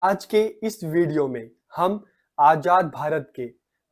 आज के इस वीडियो में हम आजाद भारत के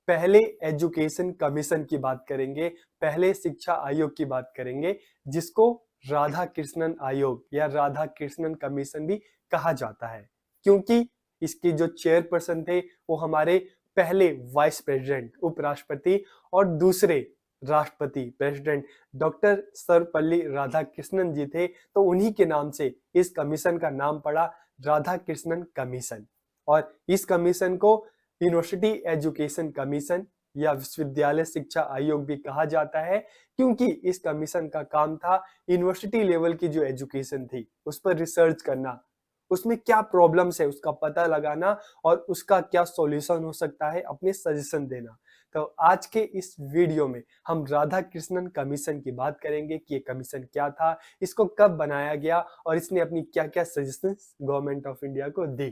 पहले एजुकेशन कमीशन की बात करेंगे, पहले शिक्षा आयोग की बात करेंगे, जिसको राधा कृष्णन आयोग या राधा कृष्णन कमीशन भी कहा जाता है, क्योंकि इसके जो चेयरपर्सन थे वो हमारे पहले वाइस प्रेसिडेंट उपराष्ट्रपति और दूसरे राष्ट्रपति प्रेसिडेंट डॉक्टर सर्वपल्ली राधाकृष्णन जी थे। तो उन्हीं के नाम से इस कमीशन का नाम पड़ा राधा कृष्णन कमीशन। और इस कमीशन को यूनिवर्सिटी एजुकेशन कमीशन या विश्वविद्यालय शिक्षा आयोग भी कहा जाता है, क्योंकि इस कमीशन का काम था यूनिवर्सिटी लेवल की जो एजुकेशन थी उस पर रिसर्च करना, उसमें क्या प्रॉब्लम्स है उसका पता लगाना और उसका क्या सॉल्यूशन हो सकता है अपने सजेशन देना। तो आज के इस वीडियो में हम राधा कृष्णन कमीशन की बात करेंगे कि ये कमीशन क्या था, इसको कब बनाया गया और इसने अपनी क्या-क्या सजेशंस गवर्नमेंट ऑफ इंडिया को दी।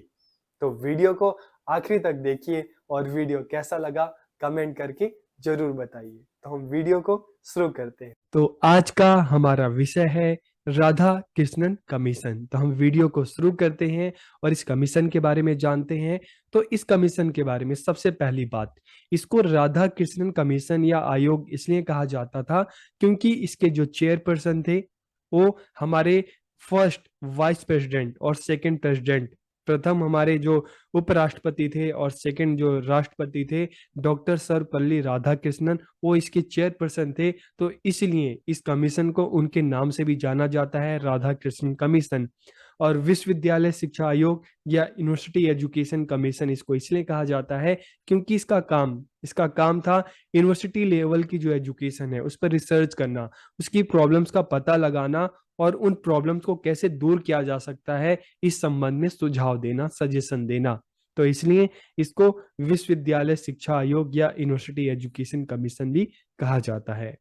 तो वीडियो को आखिरी तक देखिए और वीडियो कैसा लगा कमेंट करके जरूर बताइए। तो हम वीडियो को शुरू करते हैं। तो आज का हमारा विषय है राधा कृष्णन कमीशन। तो हम वीडियो को शुरू करते हैं और इस कमीशन के बारे में जानते हैं। तो इस कमीशन के बारे में सबसे पहली बात, इसको राधा कृष्णन कमीशन या आयोग इसलिए कहा जाता था क्योंकि इसके जो चेयरपर्सन थे वो हमारे फर्स्ट वाइस प्रेसिडेंट और सेकंड प्रेसिडेंट, प्रथम हमारे जो उपराष्ट्रपति थे और सेकंड जो राष्ट्रपति थे डॉक्टर सर्वपल्ली राधाकृष्णन, वो इसके चेयरपर्सन थे। तो इसलिए इस कमीशन को उनके नाम से भी जाना जाता है, राधा कृष्णन कमीशन। और विश्वविद्यालय शिक्षा आयोग या यूनिवर्सिटी एजुकेशन कमीशन इसको इसलिए कहा जाता है क्योंकि इसका काम था यूनिवर्सिटी लेवल की जो एजुकेशन है उस पर रिसर्च करना, उसकी प्रॉब्लम्स का पता लगाना और उन प्रॉब्लम्स को कैसे दूर किया जा सकता है इस संबंध में सुझाव देना, सजेशन देना। तो इसलिए इसको विश्वविद्यालय शिक्षा आयोग या यूनिवर्सिटी एजुकेशन कमीशन भी कहा जाता है।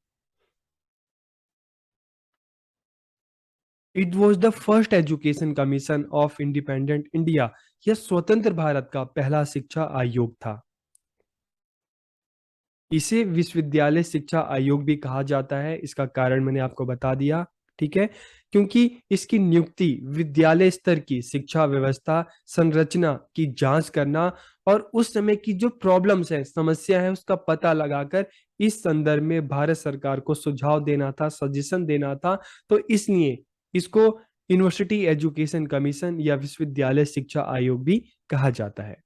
It was the first education commission of independent India. यह स्वतंत्र भारत का पहला शिक्षा आयोग था। इसे विश्वविद्यालय शिक्षा आयोग भी कहा जाता है, इसका कारण मैंने आपको बता दिया, ठीक है। क्योंकि इसकी नियुक्ति विद्यालय स्तर की शिक्षा व्यवस्था संरचना की जांच करना और उस समय की जो प्रॉब्लम्स है, समस्या है, उसका पता लगाकर इस संदर्भ में भारत सरकार को सुझाव देना था, सजेशन देना था। तो इसलिए इसको यूनिवर्सिटी एजुकेशन कमीशन या विश्वविद्यालय शिक्षा आयोग भी कहा जाता है।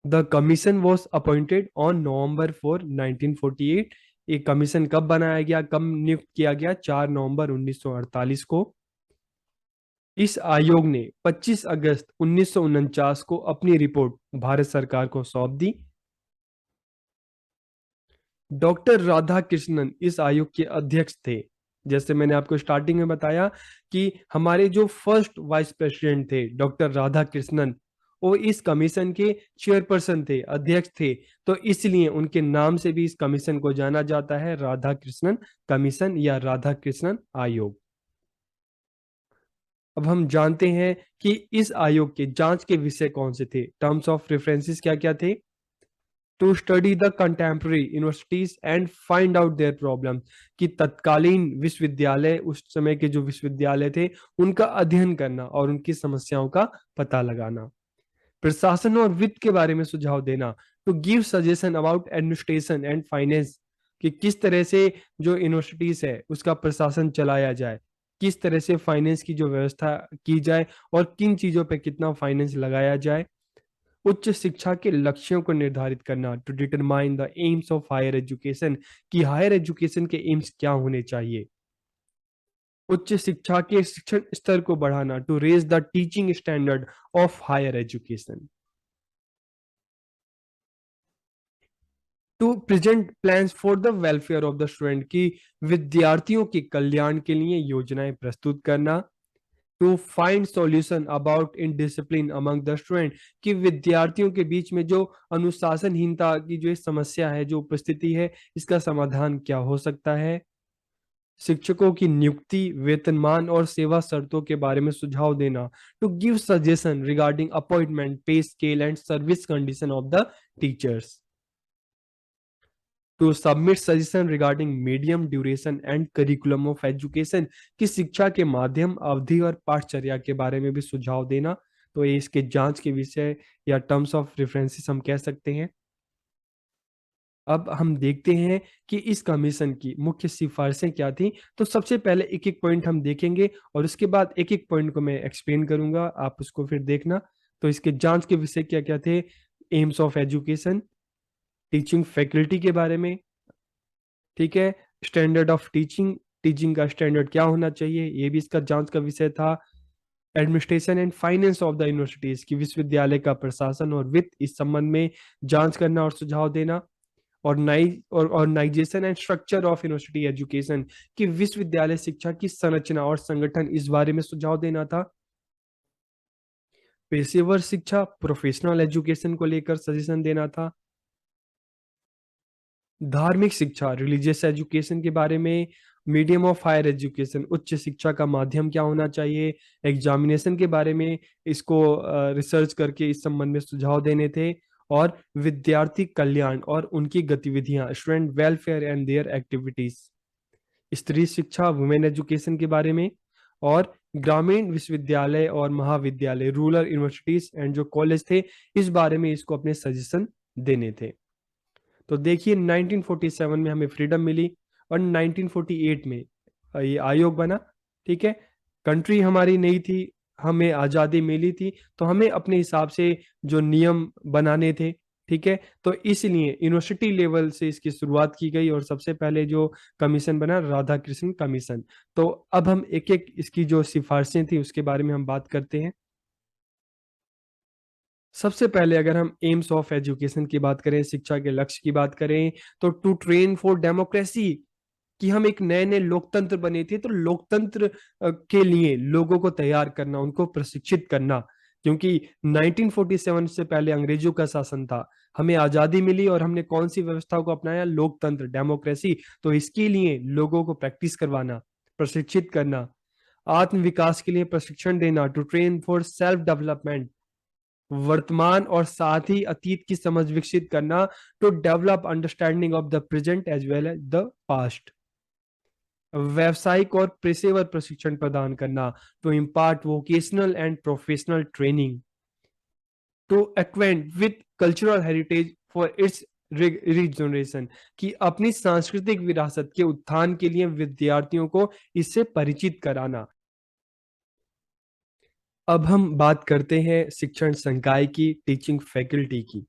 The commission was appointed on November 4, 1948। ये कमीशन कब बनाया गया, कब नियुक्त किया गया? 4 नवंबर 1948 को। इस आयोग ने 25 अगस्त 1949 को अपनी रिपोर्ट भारत सरकार को सौंप दी। डॉक्टर राधा कृष्णन इस आयोग के अध्यक्ष थे। जैसे मैंने आपको स्टार्टिंग में बताया कि हमारे जो फर्स्ट वाइस प्रेसिडेंट थे डॉक्टर राधा कृष्णन, वो इस कमीशन के चेयरपर्सन थे, अध्यक्ष थे। तो इसलिए उनके नाम से भी इस कमीशन को जाना जाता है, राधा कृष्णन कमीशन या राधा कृष्णन आयोग। अब हम जानते हैं कि इस आयोग के जांच के विषय कौन से थे, टर्म्स ऑफ रेफरेंसेस क्या क्या थे। To study the contemporary universities and find out their problem, कि तत्कालीन विश्वविद्यालय, उस समय के जो विश्वविद्यालय थे उनका अध्ययन करना और उनकी समस्याओं का पता लगाना। प्रशासन और वित्त के बारे में सुझाव देना, to give suggestion about administration and finance, कि किस तरह से जो यूनिवर्सिटीज है उसका प्रशासन चलाया जाए, किस तरह से फाइनेंस की जो व्यवस्था की जाए और किन चीजों पे कितना फाइनेंस लगाया जाए। उच्च शिक्षा के लक्ष्यों को निर्धारित करना, to determine the aims of higher education, कि हायर एजुकेशन के एम्स क्या होने चाहिए। उच्च शिक्षा के शिक्षण स्तर को बढ़ाना, to raise the teaching standard of higher education. To present plans for the welfare of the student, की विद्यार्थियों के कल्याण के लिए योजनाएं प्रस्तुत करना। To find solution about indiscipline among the student, कि विद्यार्थियों के बीच में जो अनुशासनहीनता की जो समस्या है, जो उपस्थिति है, इसका समाधान क्या हो सकता है। शिक्षकों की नियुक्ति, वेतनमान और सेवा शर्तों के बारे में सुझाव देना, to give suggestion regarding appointment, pay scale and service condition of the teachers. To submit suggestion regarding medium duration and curriculum of education, कि शिक्षा के माध्यम, अवधि और पाठचर्या के बारे में भी सुझाव देना। तो ये इसके जांच के विषय या टर्म्स ऑफ रेफरेंसेस हम कह सकते हैं। अब हम देखते हैं कि इस कमीशन की मुख्य सिफारिशें क्या थी। तो सबसे पहले एक एक पॉइंट हम देखेंगे और उसके बाद एक एक पॉइंट को मैं एक्सप्लेन करूंगा, आप उसको फिर देखना। तो इसके जांच के विषय क्या क्या थे? AIIMS of education, teaching faculty के बारे में, ठीक है, स्टैंडर्ड ऑफ टीचिंग, टीचिंग का स्टैंडर्ड क्या होना चाहिए, ये भी इसका जांच का विषय था। Administration and finance of the universities, की विश्वविद्यालय का प्रशासन और वित्त, इस संबंध में जांच करना और सुझाव देना। Organisation and structure of university education, कि विश्वविद्यालय शिक्षा की संरचना और संगठन, इस बारे में सुझाव देना था। पेशेवर शिक्षा, प्रोफेशनल एजुकेशन को लेकर सजेशन देना था। धार्मिक शिक्षा, रिलीजियस एजुकेशन के बारे में। मीडियम ऑफ हायर एजुकेशन, उच्च शिक्षा का माध्यम क्या होना चाहिए। एग्जामिनेशन के बारे में इसको रिसर्च करके इस संबंध में सुझाव देने थे। और विद्यार्थी कल्याण और उनकी गतिविधियां, student welfare and their activities. स्त्री शिक्षा, वुमेन एजुकेशन के बारे में। और ग्रामीण विश्वविद्यालय और महाविद्यालय, रूरल यूनिवर्सिटीज एंड जो कॉलेज थे, इस बारे में इसको अपने सजेशन देने थे। तो देखिए 1947 में हमें फ्रीडम मिली और 1948 में ये आयोग बना, ठीक है। कंट्री हमारी नहीं थी, हमें आज़ादी मिली थी, तो हमें अपने हिसाब से जो नियम बनाने थे, ठीक है। तो इसलिए यूनिवर्सिटी लेवल से इसकी शुरुआत की गई और सबसे पहले जो कमीशन बना, राधा कृष्ण कमीशन। तो अब हम एक एक इसकी जो सिफारिशें थी उसके बारे में हम बात करते हैं। सबसे पहले अगर हम एम्स ऑफ एजुकेशन की बात करें, शिक्षा के लक्ष्य की बात करें, तो टू ट्रेन फॉर डेमोक्रेसी, कि हम एक नए नए लोकतंत्र बने थे, तो लोकतंत्र के लिए लोगों को तैयार करना, उनको प्रशिक्षित करना। क्योंकि 1947 से पहले अंग्रेजों का शासन था, हमें आजादी मिली और हमने कौन सी व्यवस्था को अपनाया? लोकतंत्र, डेमोक्रेसी। तो इसके लिए लोगों को प्रैक्टिस करवाना, प्रशिक्षित करना, आत्म विकास के लिए प्रशिक्षण देना, to train for self development, वर्तमान और साथ ही अतीत की समझ विकसित करना, to develop understanding of the present as well as the past, व्यावसायिक और पेशेवर प्रशिक्षण प्रदान करना, to impart vocational and professional training, to acquaint with cultural heritage for its regeneration, कि अपनी सांस्कृतिक विरासत के उत्थान के लिए विद्यार्थियों को इससे परिचित कराना। अब हम बात करते हैं शिक्षण संकाय की, टीचिंग फैकल्टी की।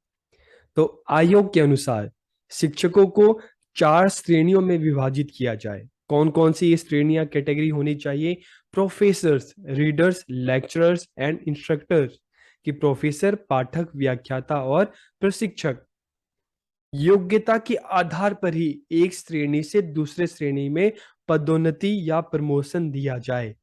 तो आयोग के अनुसार शिक्षकों को 4 श्रेणियों में विभाजित किया जाए। कौन कौन सी ये श्रेणियां, कैटेगरी होनी चाहिए? Professors, readers, lecturers and instructors, कि प्रोफेसर, पाठक, व्याख्याता और प्रशिक्षक योग्यता के आधार पर ही एक श्रेणी से दूसरे श्रेणी में पदोन्नति या प्रमोशन दिया जाए।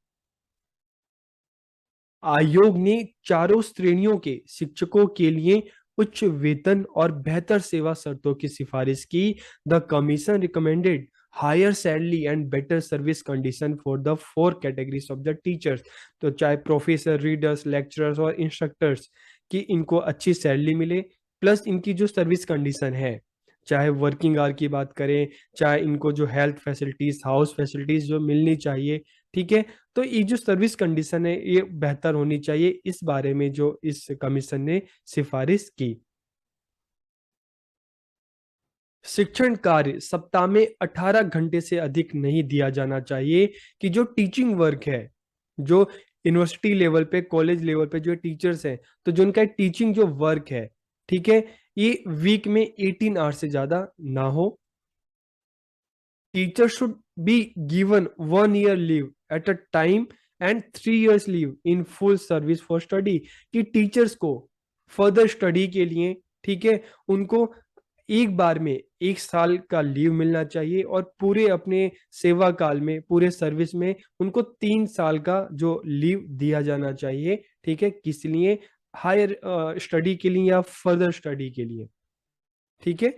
आयोग ने चारों श्रेणियों के शिक्षकों के लिए उच्च वेतन और बेहतर सेवा शर्तों की सिफारिश की। The commission recommended higher salary and better service condition for the 4 categories of the teachers. तो चाहे प्रोफेसर, रीडर्स, लेक्चरर्स और इंस्ट्रक्टर्स, कि इनको अच्छी सैलरी मिले, प्लस इनकी जो सर्विस कंडीशन है, चाहे वर्किंग आवर की बात करें, चाहे इनको जो हेल्थ फैसिलिटीज, हाउस फैसिलिटीज जो मिलनी चाहिए, ठीक है। तो ये जो सर्विस कंडीशन है ये बेहतर होनी चाहिए, इस बारे में जो इस कमीशन ने सिफारिश की। शिक्षण कार्य सप्ताह में 18 घंटे से अधिक नहीं दिया जाना चाहिए, कि जो टीचिंग वर्क है, जो यूनिवर्सिटी लेवल पे, कॉलेज लेवल पे जो टीचर्स हैं, तो जो उनका टीचिंग जो वर्क है, ठीक है, ये वीक में 18 आवर्स से ज्यादा ना हो। Teacher should be given 1 year leave at a time and 3 years leave in full service for study, कि टीचर्स को फर्दर स्टडी के लिए, ठीक है, उनको एक बार में 1 साल का लीव मिलना चाहिए और पूरे अपने सेवा काल में, पूरे सर्विस में उनको 3 साल का जो लीव दिया जाना चाहिए, ठीक है, किस लिए? हायर स्टडी के लिए या फर्दर स्टडी के लिए, ठीक है।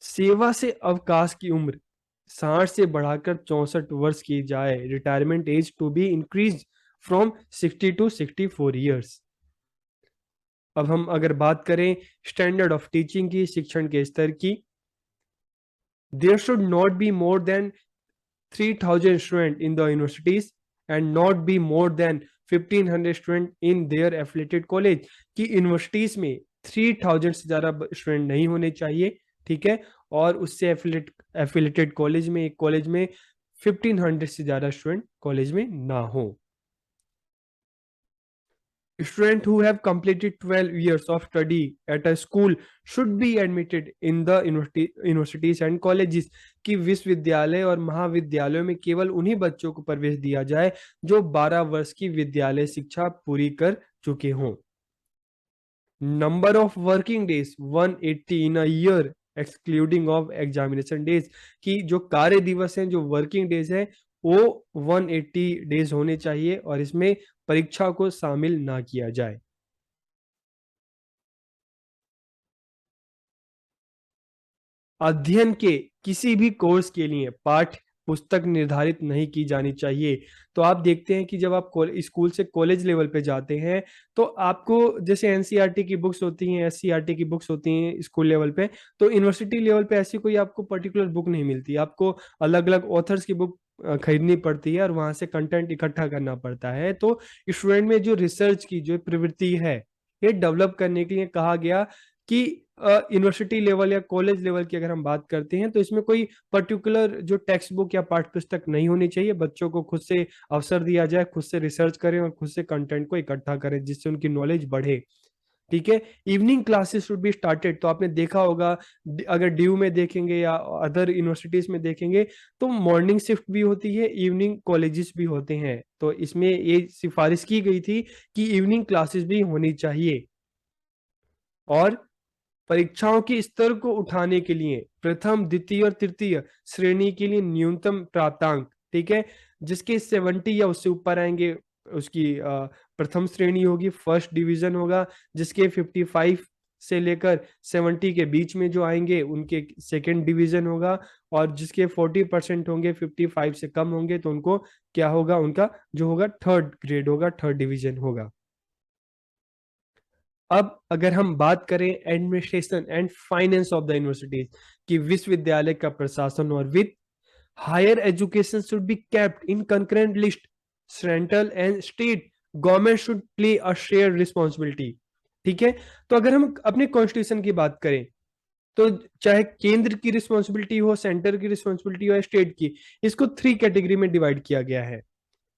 सेवा से अवकाश की उम्र 60 से बढ़ाकर 64 वर्ष की जाए। Retirement age to be increase from 60 to 64 years. अब हम अगर बात करें स्टैंडर्ड ऑफ टीचिंग की, शिक्षण के स्तर की, there should not be more than 3000 student in the universities and not be more than 1500 student in their affiliated college. की यूनिवर्सिटीज में 3000 से ज्यादा स्टूडेंट नहीं होने चाहिए, ठीक है, और उससे एफिलेटेड कॉलेज में, एक कॉलेज में 1500 से ज्यादा स्टूडेंट कॉलेज में ना हो। Students who have completed 12 years of study at a school should be admitted in the universities and colleges। कि विश्वविद्यालय और महाविद्यालयों में केवल उन्हीं बच्चों को प्रवेश दिया जाए जो 12 वर्ष की विद्यालय शिक्षा पूरी कर चुके हों। Number of working days 180 in a year excluding of examination days. कि जो कार्य दिवस हैं, जो वर्किंग डेज है, वो 180 डेज होने चाहिए और इसमें परीक्षा को शामिल ना किया जाए। अध्ययन के किसी भी कोर्स के लिए पाठ्य पुस्तक निर्धारित नहीं की जानी चाहिए। तो आप देखते हैं कि जब आप स्कूल से कॉलेज लेवल पे जाते हैं तो आपको जैसे एनसीईआरटी की बुक्स होती हैं, एससीईआरटी की बुक्स होती हैं स्कूल लेवल पे, तो यूनिवर्सिटी लेवल पे ऐसी कोई आपको पर्टिकुलर बुक नहीं मिलती। आपको अलग अलग ऑथर्स की बुक खरीदनी पड़ती है और वहां से कंटेंट इकट्ठा करना पड़ता है। तो स्टूडेंट में जो रिसर्च की जो प्रवृत्ति है, ये डेवलप करने के लिए कहा गया कि यूनिवर्सिटी लेवल या कॉलेज लेवल की अगर हम बात करते हैं तो इसमें कोई पर्टिकुलर जो टेक्स्ट बुक या पाठ्य पुस्तक नहीं होनी चाहिए। बच्चों को खुद से अवसर दिया जाए, खुद से रिसर्च करें और खुद से कंटेंट को इकट्ठा करें जिससे उनकी नॉलेज बढ़े, ठीक है। Evening classes should be started. तो आपने देखा होगा, अगर ड्यू में देखेंगे या अदर यूनिवर्सिटीज में देखेंगे तो मॉर्निंग शिफ्ट भी होती है, इवनिंग कॉलेजेस भी होते हैं। तो इसमें ये सिफारिश की गई थी कि इवनिंग क्लासेस भी होनी चाहिए। और परीक्षाओं के स्तर को उठाने के लिए प्रथम, द्वितीय और तृतीय श्रेणी के लिए न्यूनतम प्राप्तांक, ठीक है, जिसके 70 या उससे ऊपर आएंगे उसकी प्रथम श्रेणी होगी, फर्स्ट डिवीजन होगा। जिसके 55 से लेकर 70 के बीच में जो आएंगे उनके सेकंड डिवीजन होगा। और जिसके 40% होंगे, 55 से कम होंगे, तो उनको क्या होगा, उनका जो होगा थर्ड ग्रेड होगा, थर्ड डिवीजन होगा। अब अगर हम बात करें administration and finance of the universities, कि विश्वविद्यालय का प्रशासन और वित्त, higher education should be kept in concurrent list, central and state government should play a share responsibility, ठीक है। तो अगर हम अपने कॉन्स्टिट्यूशन की बात करें तो चाहे केंद्र की रिस्पॉन्सिबिलिटी हो, सेंटर की रिस्पॉन्सिबिलिटी हो या स्टेट की, इसको 3 कैटेगरी में डिवाइड किया गया है,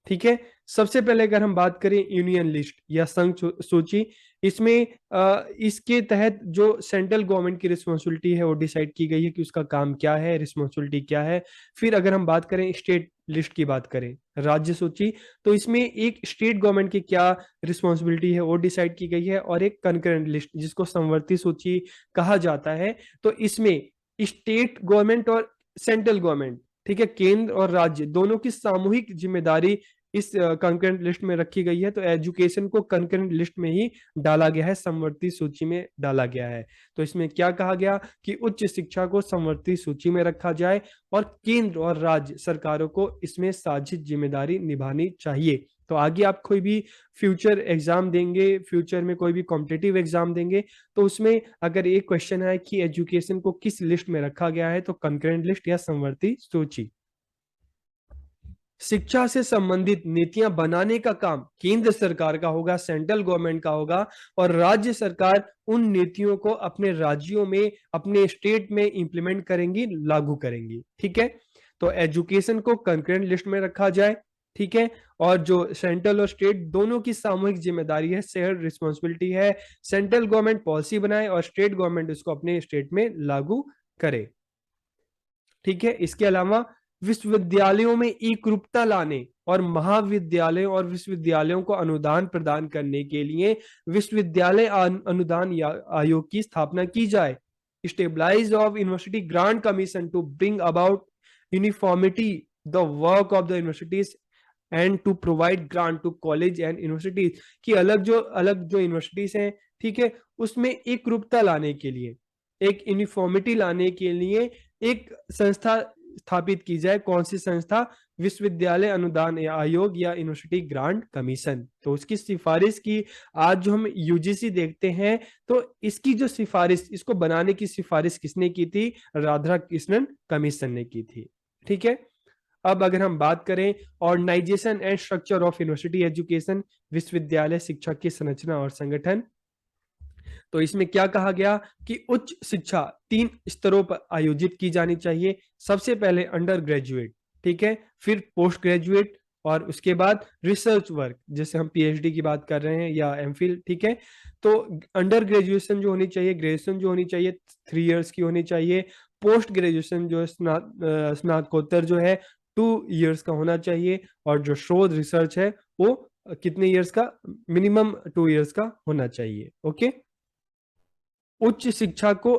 ठीक है। सबसे पहले अगर हम बात करें यूनियन लिस्ट या संघ सूची, इसमें इसके तहत जो सेंट्रल गवर्नमेंट की रिस्पॉन्सिबिलिटी है वो डिसाइड की गई है कि उसका काम क्या है, रिस्पॉन्सिबिलिटी क्या है। फिर अगर हम बात करें स्टेट लिस्ट की बात करें, राज्य सूची, तो इसमें एक स्टेट गवर्नमेंट की क्या रिस्पॉन्सिबिलिटी है वो डिसाइड की गई है, और एक कंकरेंट लिस्ट जिसको समवर्ती सूची कहा जाता है। तो इसमें स्टेट गवर्नमेंट और सेंट्रल गवर्नमेंट, ठीक है, केंद्र और राज्य दोनों की सामूहिक जिम्मेदारी इस कंकरेंट लिस्ट में रखी गई है। तो एजुकेशन को कंकरेंट लिस्ट में ही डाला गया है, समवर्ती सूची में डाला गया है। तो इसमें क्या कहा गया कि उच्च शिक्षा को समवर्ती सूची में रखा जाए और केंद्र और राज्य सरकारों को इसमें साझित जिम्मेदारी निभानी चाहिए। तो आगे आप कोई भी फ्यूचर एग्जाम देंगे, फ्यूचर में कोई भी कॉम्पिटिटिव एग्जाम देंगे, तो उसमें अगर एक क्वेश्चन है कि एजुकेशन को किस लिस्ट में रखा गया है, तो कंकरेंट लिस्ट या समवर्ती सूची। शिक्षा से संबंधित नीतियां बनाने का काम केंद्र सरकार का होगा, सेंट्रल गवर्नमेंट का होगा, और राज्य सरकार उन नीतियों को अपने राज्यों में, अपने स्टेट में इंप्लीमेंट करेंगी, लागू करेंगी, ठीक है। तो एजुकेशन को कंकरेंट लिस्ट में रखा जाए, ठीक है, और जो सेंट्रल और स्टेट दोनों की सामूहिक जिम्मेदारी है, शेयर रिस्पॉन्सिबिलिटी है। सेंट्रल गवर्नमेंट पॉलिसी बनाए और स्टेट गवर्नमेंट उसको अपने स्टेट में लागू करे, ठीक है। इसके अलावा विश्वविद्यालयों में एकरूपता लाने और महाविद्यालयों और विश्वविद्यालयों को अनुदान प्रदान करने के लिए विश्वविद्यालय अनुदान आयोग की स्थापना की जाए। Stabilise of university grant commission to bring about uniformity the work of the universities and to provide grant to college and universities. की अलग जो यूनिवर्सिटीज हैं, ठीक है, उसमें एकरूपता लाने के लिए, एक यूनिफॉर्मिटी लाने के लिए एक संस्था स्थापित की जाए। कौन सी संस्था? विश्वविद्यालय अनुदान या आयोग या यूनिवर्सिटी ग्रांट कमीशन। तो उसकी सिफारिश की, आज जो हम यूजीसी देखते हैं तो इसकी जो सिफारिश, इसको बनाने की सिफारिश किसने की थी? राधा कृष्णन कमीशन ने की थी। ठीक है, अब अगर हम बात करें organisation and structure of university education, विश्वविद्यालय शिक्षा की संरचना और संगठन, तो इसमें क्या कहा गया कि उच्च शिक्षा 3 स्तरों पर आयोजित की जानी चाहिए। सबसे पहले अंडर ग्रेजुएट, ठीक है, फिर पोस्ट ग्रेजुएट, और उसके बाद रिसर्च वर्क, जैसे हम पीएचडी की बात कर रहे हैं या एमफिल। ठीक है, तो अंडर ग्रेजुएशन जो होनी चाहिए, ग्रेजुएशन जो होनी चाहिए 3 इयर्स की होनी चाहिए। पोस्ट ग्रेजुएशन जो स्नातकोत्तर जो है 2 इयर्स का होना चाहिए, और जो शोध रिसर्च है वो कितने इयर्स का? मिनिमम 2 इयर्स का होना चाहिए। ओके, उच्च शिक्षा को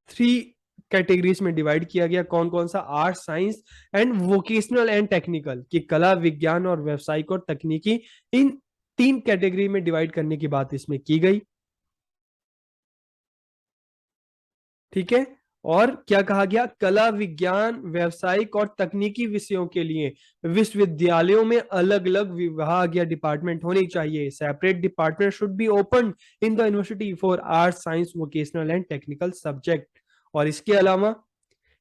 3 कैटेगरीज में डिवाइड किया गया। कौन कौन सा? Art, science and vocational and technical, की कला, विज्ञान और व्यवसायिक और तकनीकी, इन 3 कैटेगरी में डिवाइड करने की बात इसमें की गई। ठीक है, और क्या कहा गया? कला, विज्ञान, व्यवसायिक और तकनीकी विषयों के लिए विश्वविद्यालयों में अलग अलग विभाग या डिपार्टमेंट होने चाहिए। Separate department should be open in the university for art, science, vocational and technical subject. और इसके अलावा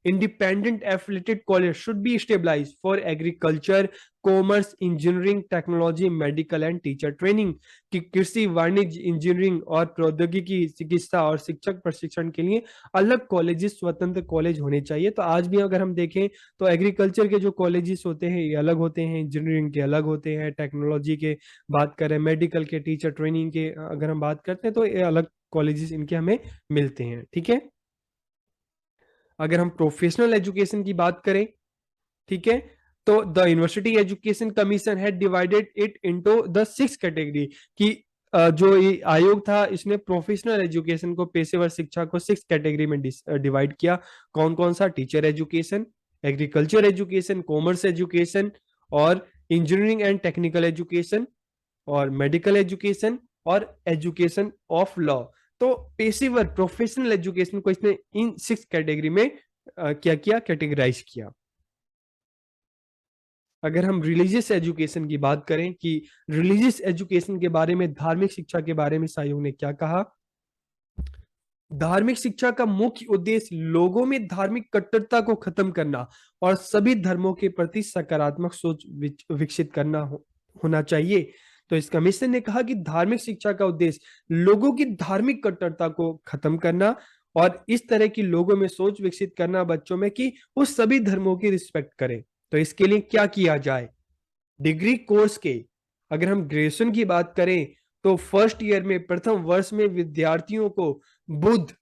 independent affiliated college should be established for agriculture, commerce, engineering, technology, medical and teacher training, कि कृषि, वाणिज्य, engineering और प्रौद्योगिकी, चिकित्सा और शिक्षक प्रशिक्षण के लिए अलग कॉलेजेस, स्वतंत्र कॉलेज होने चाहिए। तो आज भी अगर हम देखें तो एग्रीकल्चर के जो कॉलेजेस होते हैं ये अलग होते हैं, इंजीनियरिंग के अलग होते हैं, टेक्नोलॉजी के बात करें, मेडिकल के, टीचर ट्रेनिंग के अगर हम बात करते हैं तो ये अलग कॉलेजेस इनके हमें मिलते हैं। ठीक है, अगर हम प्रोफेशनल एजुकेशन की बात करें, ठीक है, तो the university education commission had divided it into the 6 category, कि जो ये आयोग था इसने प्रोफेशनल एजुकेशन को, पेशेवर शिक्षा को 6 कैटेगरी में डिवाइड किया। कौन कौन सा? Teacher education, agriculture education, commerce education, और इंजीनियरिंग एंड टेक्निकल एजुकेशन, और मेडिकल एजुकेशन, और एजुकेशन ऑफ लॉ। तो पेशेवर प्रोफेशनल एजुकेशन को इसने इन 6 कैटेगरी में क्या किया? कैटेगराइज किया। अगर हम रिलीजियस एजुकेशन की बात करें कि रिलीजियस एजुकेशन के बारे में, धार्मिक शिक्षा के बारे में आयोग ने क्या कहा? धार्मिक शिक्षा का मुख्य उद्देश्य लोगों में धार्मिक कट्टरता को खत्म करना और सभी धर्मों के प्रति सकारात्मक सोच विकसित करना होना चाहिए। तो इस कमीशन ने कहा कि धार्मिक शिक्षा का उद्देश्य लोगों की धार्मिक कट्टरता को खत्म करना और इस तरह की लोगों में सोच विकसित करना बच्चों में कि वो सभी धर्मों की रिस्पेक्ट करें। तो इसके लिए क्या किया जाए? डिग्री कोर्स के, अगर हम ग्रेजुएशन की बात करें तो फर्स्ट ईयर में, प्रथम वर्ष में विद्यार्थियों को बुद्ध,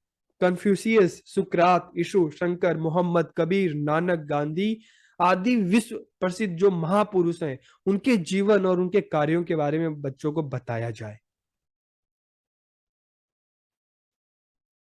कन्फ्यूशियस, सुकरात, यीशु, शंकर, मोहम्मद, कबीर, नानक, गांधी आदि विश्व प्रसिद्ध जो महापुरुष हैं उनके जीवन और उनके कार्यों के बारे में बच्चों को बताया जाए।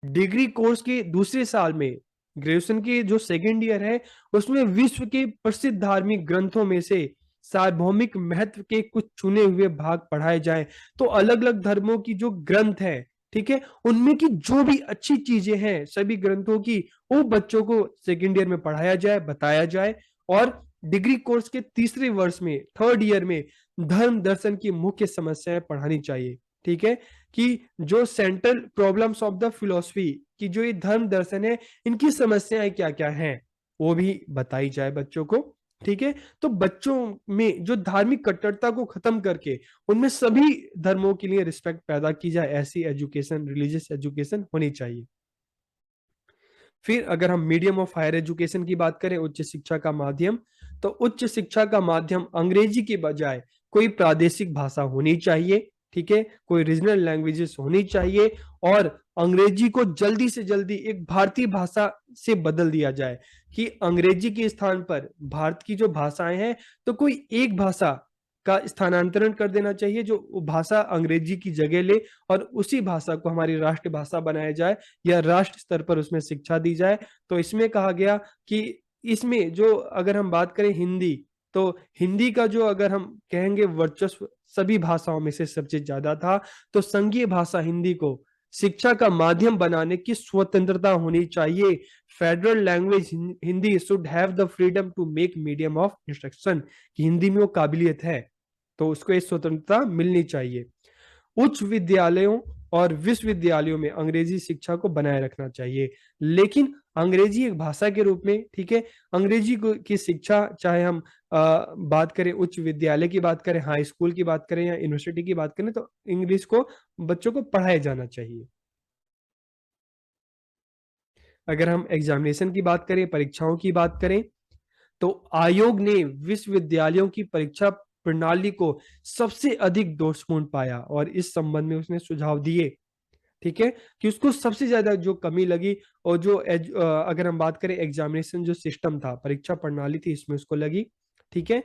डिग्री कोर्स के दूसरे साल में, ग्रेजुएशन के जो सेकेंड ईयर है उसमें विश्व के प्रसिद्ध धार्मिक ग्रंथों में से सार्वभौमिक महत्व के कुछ चुने हुए भाग पढ़ाए जाएं। तो अलग अलग धर्मों की जो ग्रंथ है, ठीक है, उनमें की जो भी अच्छी चीजें हैं सभी ग्रंथों की, वो बच्चों को सेकेंड ईयर में पढ़ाया जाए, बताया जाए। और डिग्री कोर्स के तीसरे वर्ष में, थर्ड ईयर में, धर्म दर्शन की मुख्य समस्याएं पढ़ानी चाहिए। ठीक है, कि जो central problems of the philosophy, की जो ये धर्म दर्शन है इनकी समस्याएं क्या क्या हैं वो भी बताई जाए बच्चों को। ठीक है, तो बच्चों में जो धार्मिक कट्टरता को खत्म करके उनमें सभी धर्मों के लिए रिस्पेक्ट पैदा की जाए, ऐसी एजुकेशन, रिलीजियस एजुकेशन होनी चाहिए। फिर अगर हम मीडियम ऑफ हायर एजुकेशन की बात करें, उच्च शिक्षा का माध्यम, तो उच्च शिक्षा का माध्यम अंग्रेजी के बजाय कोई प्रादेशिक भाषा होनी चाहिए। ठीक है, कोई रीजनल लैंग्वेजेस होनी चाहिए और अंग्रेजी को जल्दी से जल्दी एक भारतीय भाषा से बदल दिया जाए, कि अंग्रेजी के स्थान पर भारत की जो भाषाएं हैं तो कोई एक भाषा का स्थानांतरण कर देना चाहिए जो भाषा अंग्रेजी की जगह ले, और उसी भाषा को हमारी राष्ट्रभाषा बनाया जाए या राष्ट्र स्तर पर उसमें शिक्षा दी जाए। तो इसमें कहा गया कि इसमें जो अगर हम बात करें हिंदी, तो हिंदी का जो अगर हम कहेंगे वर्चस्व सभी भाषाओं में से सबसे ज्यादा था, तो संघीय भाषा हिंदी को शिक्षा का माध्यम बनाने की स्वतंत्रता होनी चाहिए। Federal language Hindi should have the freedom to make medium of instruction, कि हिंदी में वो काबिलियत है तो उसको ये स्वतंत्रता मिलनी चाहिए। उच्च विद्यालयों और विश्वविद्यालयों में अंग्रेजी शिक्षा को बनाए रखना चाहिए, लेकिन अंग्रेजी एक भाषा के रूप में, ठीक है, अंग्रेजी की शिक्षा चाहे हम बात करें उच्च विद्यालय की बात करें, हाई स्कूल की बात करें या यूनिवर्सिटी की बात करें, तो इंग्लिश को बच्चों को पढ़ाया जाना चाहिए। अगर हम एग्जामिनेशन की बात करें, परीक्षाओं की बात करें, तो आयोग ने विश्वविद्यालयों की परीक्षा प्रणाली को सबसे अधिक दोषपूर्ण पाया और इस संबंध में उसने सुझाव दिए, ठीक है, कि उसको सबसे ज्यादा जो कमी लगी और जो अगर हम बात करें एग्जामिनेशन जो सिस्टम था, परीक्षा प्रणाली थी, इसमें उसको लगी, ठीक है,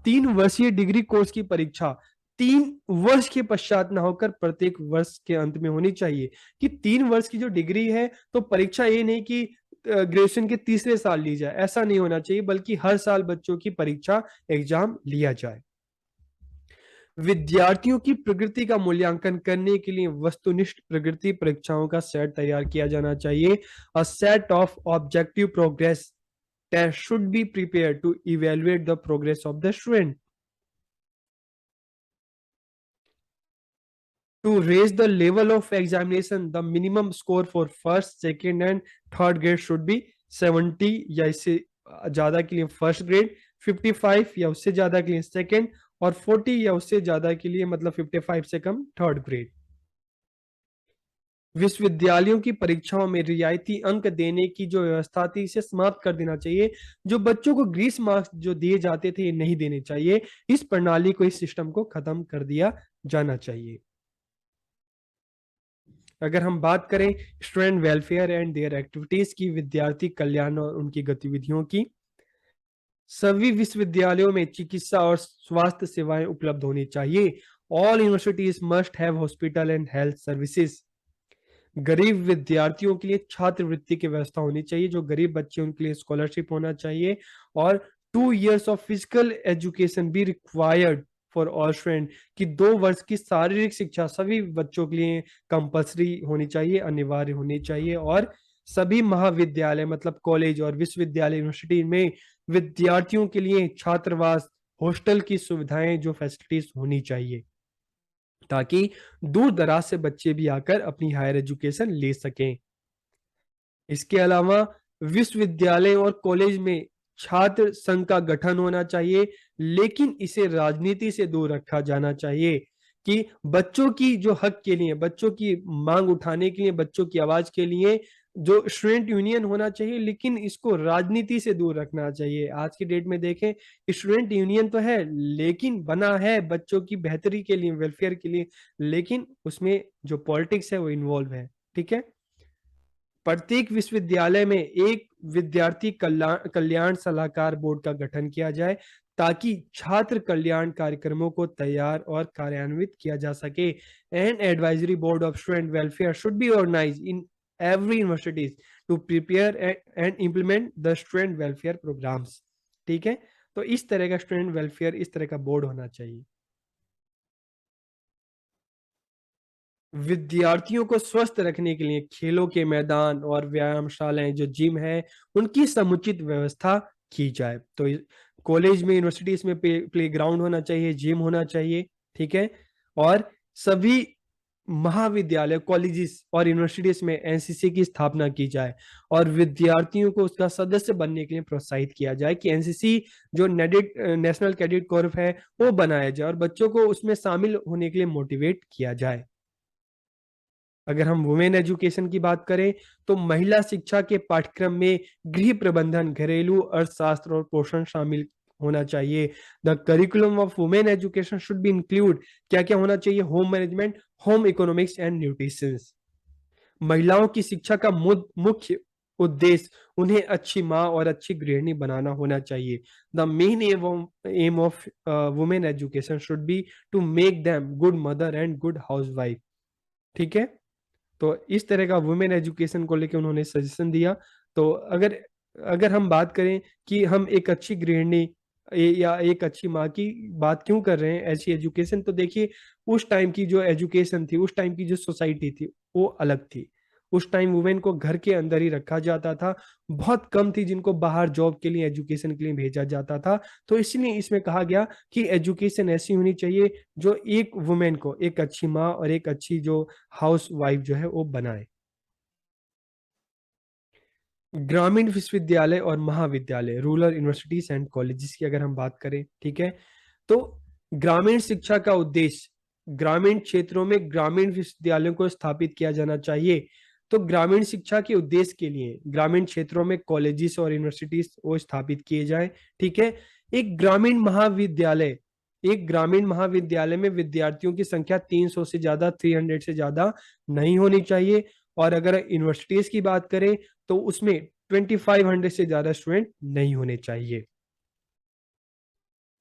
3 वर्षीय डिग्री कोर्स की परीक्षा 3 वर्ष के पश्चात न होकर प्रत्येक वर्ष के अंत में होनी चाहिए। कि 3 वर्ष की जो डिग्री है तो परीक्षा ये नहीं कि ग्रेजुएशन के तीसरे साल ली जाए, ऐसा नहीं होना चाहिए, बल्कि हर साल बच्चों की परीक्षा एग्जाम लिया जाए। विद्यार्थियों की प्रगति का मूल्यांकन करने के लिए वस्तुनिष्ठ प्रगति परीक्षाओं का सेट तैयार किया जाना चाहिए। A set of objective progress test should be prepare to evaluate the progress of the student. To raise the level of examination, the minimum score for first, second and third grade should be 70 या इससे ज्यादा के लिए first grade, 55 या उससे ज्यादा के लिए सेकंड और 40 या उससे ज्यादा के लिए मतलब 55 से कम थर्ड ग्रेड। विश्वविद्यालयों की परीक्षाओं में रियायती अंक देने की जो व्यवस्था थी इसे समाप्त कर देना चाहिए। जो बच्चों को ग्रीस मार्क्स जो दिए जाते थे ये नहीं देने चाहिए। इस प्रणाली को, इस सिस्टम को खत्म कर दिया जाना चाहिए। अगर हम बात करें student welfare and their activities की, विद्यार्थी कल्याण और उनकी गतिविधियों की, सभी विश्वविद्यालयों में चिकित्सा और स्वास्थ्य सेवाएं उपलब्ध होनी चाहिए। All universities must have hospital and health services. गरीब विद्यार्थियों के लिए छात्रवृत्ति की व्यवस्था होनी चाहिए, जो गरीब बच्चे उनके लिए स्कॉलरशिप होना चाहिए। और 2 years of physical education be required for all student, कि 2 वर्ष की शारीरिक शिक्षा सभी बच्चों के लिए कंपल्सरी होनी चाहिए, अनिवार्य होनी चाहिए। और सभी महाविद्यालय मतलब कॉलेज और विश्वविद्यालय यूनिवर्सिटी में विद्यार्थियों के लिए छात्रावास, हॉस्टल की सुविधाएं, जो फैसिलिटीज होनी चाहिए, ताकि दूर दराज से बच्चे भी आकर अपनी हायर एजुकेशन ले सकें। इसके अलावा विश्वविद्यालय और कॉलेज में छात्र संघ का गठन होना चाहिए, लेकिन इसे राजनीति से दूर रखा जाना चाहिए। कि बच्चों की जो हक के लिए, बच्चों की मांग उठाने के लिए, बच्चों की आवाज के लिए जो स्टूडेंट यूनियन होना चाहिए, लेकिन इसको राजनीति से दूर रखना चाहिए। आज की डेट में देखें, स्टूडेंट यूनियन तो है लेकिन बना है बच्चों की बेहतरी के लिए, वेलफेयर के लिए, लेकिन उसमें जो पॉलिटिक्स है वो इन्वॉल्व है, ठीक है। प्रत्येक विश्वविद्यालय में एक विद्यार्थी कल्याण सलाहकार बोर्ड का गठन किया जाए, ताकि छात्र कल्याण कार्यक्रमों को तैयार और कार्यान्वित किया जा सके। And advisory board of student welfare should be organised in every universities to prepare and implement the student welfare programmes, ठीक है। तो इस तरह का स्टूडेंट वेलफेयर, इस तरह का बोर्ड होना चाहिए। विद्यार्थियों को स्वस्थ रखने के लिए खेलों के मैदान और व्यायामशालाएं, जो जिम है, उनकी समुचित व्यवस्था की जाए। तो कॉलेज में, यूनिवर्सिटीज में प्ले ग्राउंड होना चाहिए, जिम होना चाहिए, ठीक है। और सभी महाविद्यालय, कॉलेजेस और यूनिवर्सिटीज में एनसीसी की स्थापना की जाए और विद्यार्थियों को उसका सदस्य बनने के लिए प्रोत्साहित किया जाए। कि एनसीसी जो नेशनल कैडेट कॉर्प है वो बनाया जाए और बच्चों को उसमें शामिल होने के लिए मोटिवेट किया जाए। अगर हम वुमेन एजुकेशन की बात करें, तो महिला शिक्षा के पाठ्यक्रम में गृह प्रबंधन, घरेलू अर्थशास्त्र और पोषण शामिल होना चाहिए। The curriculum of women education should be include, क्या क्या होना चाहिए, home management, home economics and nutrition. महिलाओं की शिक्षा का मुख्य उद्देश्य उन्हें अच्छी माँ और अच्छी गृहिणी बनाना होना चाहिए। The main aim of women education should be to make them good mother and good housewife, ठीक है। तो इस तरह का वुमेन एजुकेशन को लेकर उन्होंने सजेशन दिया। तो अगर अगर हम बात करें कि हम एक अच्छी गृहिणी या एक अच्छी माँ की बात क्यों कर रहे हैं, ऐसी एजुकेशन, तो देखिए उस टाइम की जो एजुकेशन थी, उस टाइम की जो सोसाइटी थी, वो अलग थी। उस टाइम वुमेन को घर के अंदर ही रखा जाता था, बहुत कम थी जिनको बाहर जॉब के लिए, एजुकेशन के लिए भेजा जाता था। तो इसलिए इसमें कहा गया कि एजुकेशन ऐसी होनी चाहिए जो एक वुमेन को एक अच्छी माँ और एक अच्छी जो हाउस वाइफ जो है वो बनाए। ग्रामीण विश्वविद्यालय और महाविद्यालय, रूरल यूनिवर्सिटीज एंड कॉलेजेस की अगर हम बात करें, ठीक है, तो ग्रामीण शिक्षा का उद्देश्य ग्रामीण क्षेत्रों में ग्रामीण विश्वविद्यालयों को स्थापित किया जाना चाहिए। तो ग्रामीण शिक्षा के उद्देश्य के लिए ग्रामीण क्षेत्रों में कॉलेजेस और यूनिवर्सिटीज वो स्थापित किए जाएं, ठीक है। एक ग्रामीण महाविद्यालय, एक ग्रामीण महाविद्यालय में विद्यार्थियों की संख्या 300 से ज्यादा, 300 से ज्यादा नहीं होनी चाहिए। और अगर यूनिवर्सिटीज की बात करें तो उसमें 2500 से ज्यादा स्टूडेंट नहीं होने चाहिए।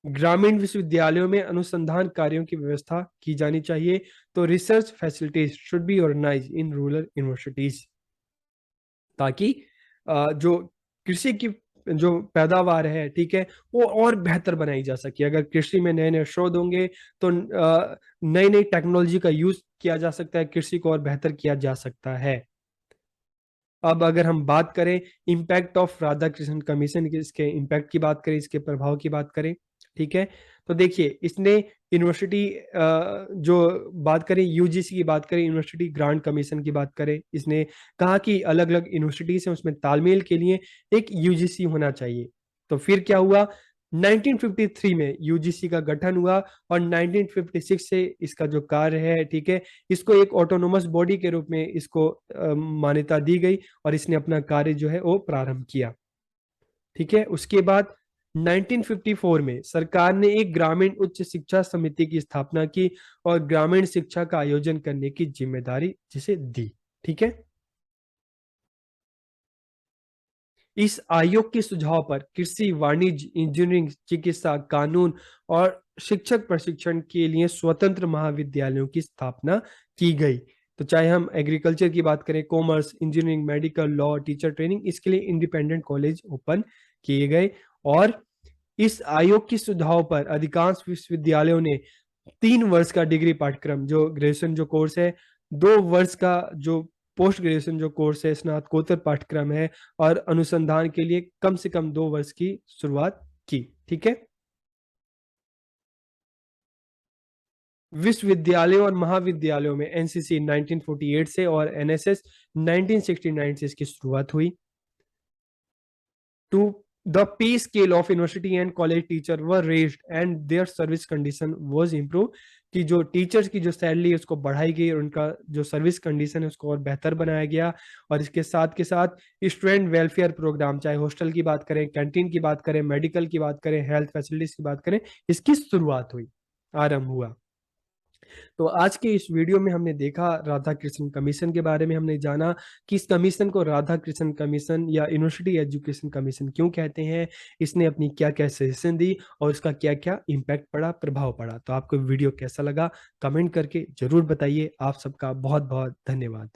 ग्रामीण विश्वविद्यालयों में अनुसंधान कार्यों की व्यवस्था की जानी चाहिए। तो research facilities should be organise in rural universities, ताकि जो कृषि की जो पैदावार है, ठीक है, वो और बेहतर बनाई जा सके। अगर कृषि में नए नए शोध होंगे तो नई नई टेक्नोलॉजी का यूज किया जा सकता है, कृषि को और बेहतर किया जा सकता है। अब अगर हम बात करें impact of Radha Krishna commission की, इसके इम्पैक्ट की बात करें, इसके प्रभाव की बात करें, ठीक है, तो देखिए इसने यूनिवर्सिटी जो बात करें, यूजीसी की बात करें, यूनिवर्सिटी ग्रांट कमीशन की बात करें, इसने कहा कि अलग अलग यूनिवर्सिटीज हैं उसमें तालमेल के लिए एक यूजीसी होना चाहिए। तो फिर क्या हुआ, 1953 में यूजीसी का गठन हुआ और 1956 से इसका जो कार्य है, ठीक है, इसको एक ऑटोनोमस बॉडी के रूप में इसको मान्यता दी गई और इसने अपना कार्य जो है वो प्रारंभ किया, ठीक है। उसके बाद 1954 में सरकार ने एक ग्रामीण उच्च शिक्षा समिति की स्थापना की और ग्रामीण शिक्षा का आयोजन करने की जिम्मेदारी जिसे दी, ठीक है। इस आयोग के सुझाव पर कृषि, वाणिज्य, इंजीनियरिंग, चिकित्सा, कानून और शिक्षक प्रशिक्षण के लिए स्वतंत्र महाविद्यालयों की स्थापना की गई। तो चाहे हम एग्रीकल्चर की बात करें, commerce, engineering, medical, law, teacher training, इसके लिए इंडिपेंडेंट कॉलेज ओपन किए गए। और इस आयोग के सुझाव पर अधिकांश विश्वविद्यालयों ने 3 वर्ष का डिग्री पाठ्यक्रम, जो ग्रेजुएशन जो कोर्स है, 2 वर्ष का जो पोस्ट ग्रेजुएशन जो कोर्स है, स्नातकोत्तर पाठ्यक्रम है, और अनुसंधान के लिए कम से कम 2 वर्ष की शुरुआत की, ठीक है। विश्वविद्यालयों और महाविद्यालयों में एनसीसी 1948 से और एनएसएस 1969 से इसकी शुरुआत हुई। To the pay scale of university and college teacher were raised and their service condition was improve, कि जो टीचर्स की जो सैलरी है उसको बढ़ाई गई और उनका जो सर्विस कंडीशन है उसको और बेहतर बनाया गया। और इसके साथ के साथ स्टूडेंट वेलफेयर प्रोग्राम, चाहे हॉस्टल की बात करें, कैंटीन की बात करें, मेडिकल की बात करें, हेल्थ फैसिलिटीज की बात करें, इसकी शुरुआत हुई, आरंभ हुआ। तो आज के इस वीडियो में हमने देखा राधा कृष्ण कमीशन के बारे में, हमने जाना कि इस कमीशन को राधा कृष्ण कमीशन या यूनिवर्सिटी एजुकेशन कमीशन क्यों कहते हैं, इसने अपनी क्या क्या सजेशन दी और इसका क्या क्या इम्पैक्ट पड़ा, प्रभाव पड़ा। तो आपको वीडियो कैसा लगा कमेंट करके जरूर बताइए। आप सबका बहुत बहुत धन्यवाद।